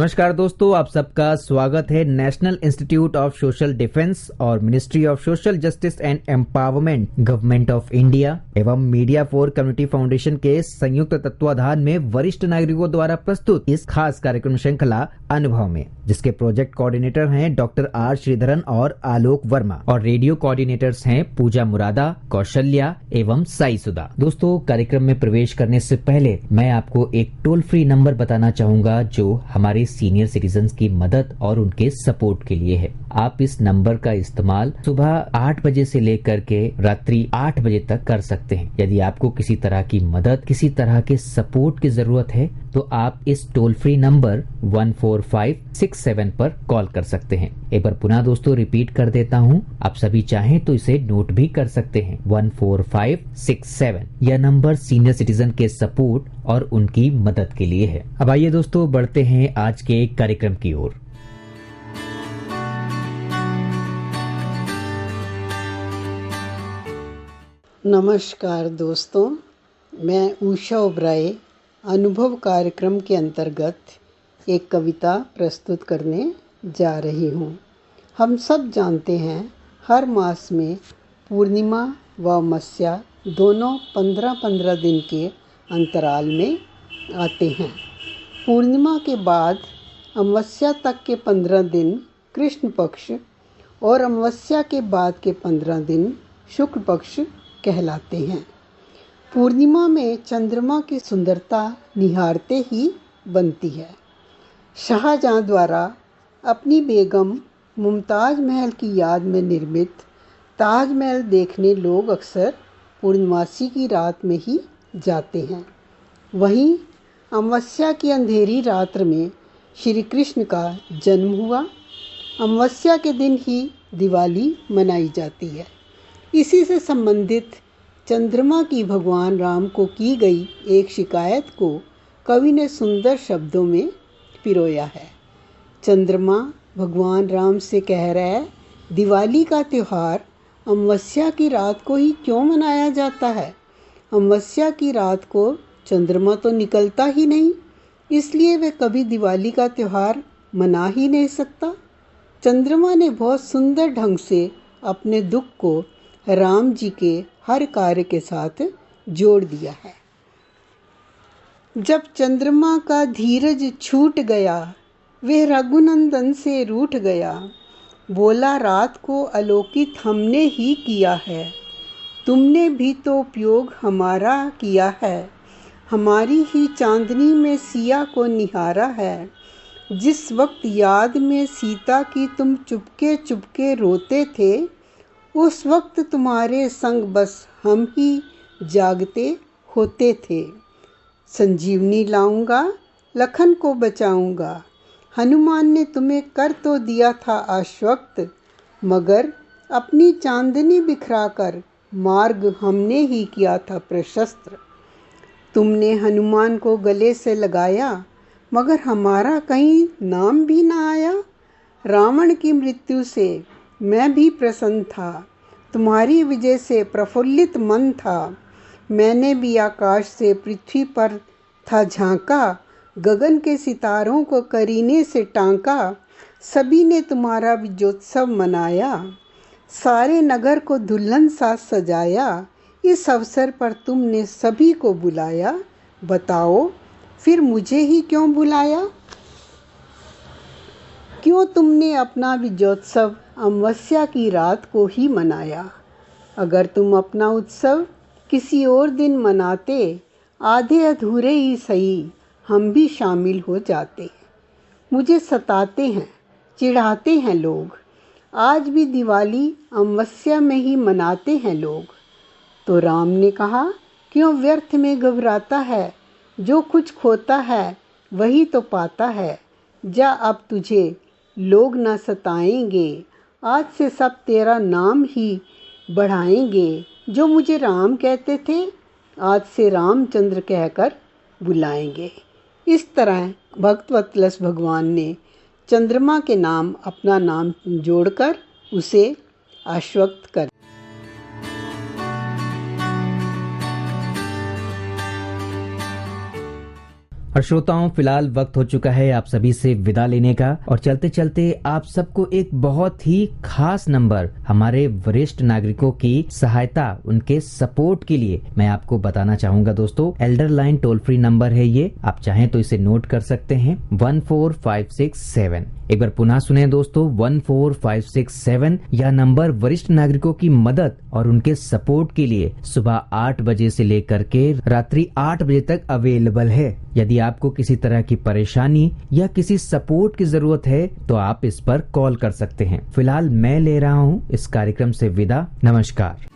नमस्कार दोस्तों, आप सबका स्वागत है national institute of social defence और ministry of social justice and empowerment, government of India एवं मीडिया फॉर कम्युनिटी फाउंडेशन के संयुक्त तत्वाधान में वरिष्ठ नागरिकों द्वारा प्रस्तुत इस खास कार्यक्रम श्रृंखला अनुभव में, जिसके प्रोजेक्ट कोऑर्डिनेटर हैं डॉक्टर आर श्रीधरन और आलोक वर्मा और रेडियो कोऑर्डिनेटर्स हैं पूजा मुरादा, कौशल्या एवं साई सुधा। दोस्तों, कार्यक्रम में प्रवेश करने से पहले मैं आपको एक टोल फ्री नंबर बताना चाहूंगा जो हमारे सीनियर सिटीजन्स की मदद और उनके सपोर्ट के लिए है। आप इस नंबर का इस्तेमाल सुबह 8 बजे से लेकर के रात्रि 8 बजे तक कर सकते हैं। यदि आपको किसी तरह की मदद, किसी तरह के सपोर्ट की जरूरत है तो आप इस टोल फ्री नंबर 14567 पर कॉल कर सकते हैं। एक बार पुनः दोस्तों रिपीट कर देता हूं, आप सभी चाहें तो इसे नोट भी कर सकते हैं। 14567 यह नंबर सीनियर सिटीजन के सपोर्ट और उनकी मदद के लिए है। अब आइए दोस्तों बढ़ते हैं आज के कार्यक्रम की ओर। नमस्कार दोस्तों, मैं उषा ओबराय अनुभव कार्यक्रम के अंतर्गत एक कविता प्रस्तुत करने जा रही हूँ। हम सब जानते हैं हर मास में पूर्णिमा व अमावस्या दोनों 15-15 दिन के अंतराल में आते हैं। पूर्णिमा के बाद अमावस्या तक के 15 दिन कृष्ण पक्ष और अमावस्या के बाद के 15 दिन शुक्ल पक्ष कहलाते हैं। पूर्णिमा में चंद्रमा की सुंदरता निहारते ही बनती है। शाहजहां द्वारा अपनी बेगम मुमताज़ महल की याद में निर्मित ताजमहल देखने लोग अक्सर पूर्णमासी की रात में ही जाते हैं। वहीं अमावस्या की अंधेरी रात्र में श्री कृष्ण का जन्म हुआ। अमावस्या के दिन ही दिवाली मनाई जाती है। इसी से संबंधित चंद्रमा की भगवान राम को की गई एक शिकायत को कवि ने सुंदर शब्दों में पिरोया है। चंद्रमा भगवान राम से कह रहा है, दिवाली का त्यौहार अमावस्या की रात को ही क्यों मनाया जाता है? अमावस्या की रात को चंद्रमा तो निकलता ही नहीं, इसलिए वह कभी दिवाली का त्यौहार मना ही नहीं सकता। चंद्रमा ने बहुत सुंदर ढंग से अपने दुख को राम जी के हर कार्य के साथ जोड़ दिया है। जब चंद्रमा का धीरज छूट गया, वह रघुनंदन से रूठ गया। बोला, रात को अलौकित हमने ही किया है, तुमने भी तो उपयोग हमारा किया है। हमारी ही चांदनी में सिया को निहारा है। जिस वक्त याद में सीता की तुम चुपके चुपके रोते थे, उस वक्त तुम्हारे संग बस हम ही जागते होते थे। संजीवनी लाऊंगा, लखन को बचाऊंगा। हनुमान ने तुम्हें कर तो दिया था आश्वस्त, मगर अपनी चांदनी बिखराकर मार्ग हमने ही किया था प्रशस्त। तुमने हनुमान को गले से लगाया, मगर हमारा कहीं नाम भी ना आया। रावण की मृत्यु से मैं भी प्रसन्न था, तुम्हारी विजय से प्रफुल्लित मन था। मैंने भी आकाश से पृथ्वी पर था झांका, गगन के सितारों को करीने से टांका। सभी ने तुम्हारा विजयोत्सव मनाया, सारे नगर को दुल्हन सा सजाया। इस अवसर पर तुमने सभी को बुलाया, बताओ फिर मुझे ही क्यों भुलाया? क्यों तुमने अपना विजयोत्सव अमावस्या की रात को ही मनाया? अगर तुम अपना उत्सव किसी और दिन मनाते, आधे अधूरे ही सही हम भी शामिल हो जाते। मुझे सताते हैं, चिढ़ाते हैं लोग, आज भी दिवाली अमावस्या में ही मनाते हैं लोग। तो राम ने कहा, क्यों व्यर्थ में घबराता है? जो कुछ खोता है वही तो पाता है। जा अब तुझे लोग ना सताएंगे, आज से सब तेरा नाम ही बढ़ाएंगे। जो मुझे राम कहते थे, आज से रामचंद्र कहकर बुलाएंगे। इस तरह भक्तवत्सल भगवान ने चंद्रमा के नाम अपना नाम जोड़कर उसे आश्वस्त कर। और श्रोताओं, फिलहाल वक्त हो चुका है आप सभी से विदा लेने का और चलते चलते आप सबको एक बहुत ही खास नंबर हमारे वरिष्ठ नागरिकों की सहायता, उनके सपोर्ट के लिए मैं आपको बताना चाहूंगा दोस्तों। Elder line toll free number है ये, आप चाहें तो इसे नोट कर सकते हैं 14567। एक बार पुनः सुने दोस्तों, 14567। यह नंबर वरिष्ठ नागरिकों की मदद और उनके सपोर्ट के लिए सुबह 8 बजे से लेकर के रात्रि 8 बजे तक अवेलेबल है। यदि आपको किसी तरह की परेशानी या किसी सपोर्ट की जरूरत है तो आप इस पर कॉल कर सकते हैं। फिलहाल मैं ले रहा हूं इस कार्यक्रम से विदा। नमस्कार।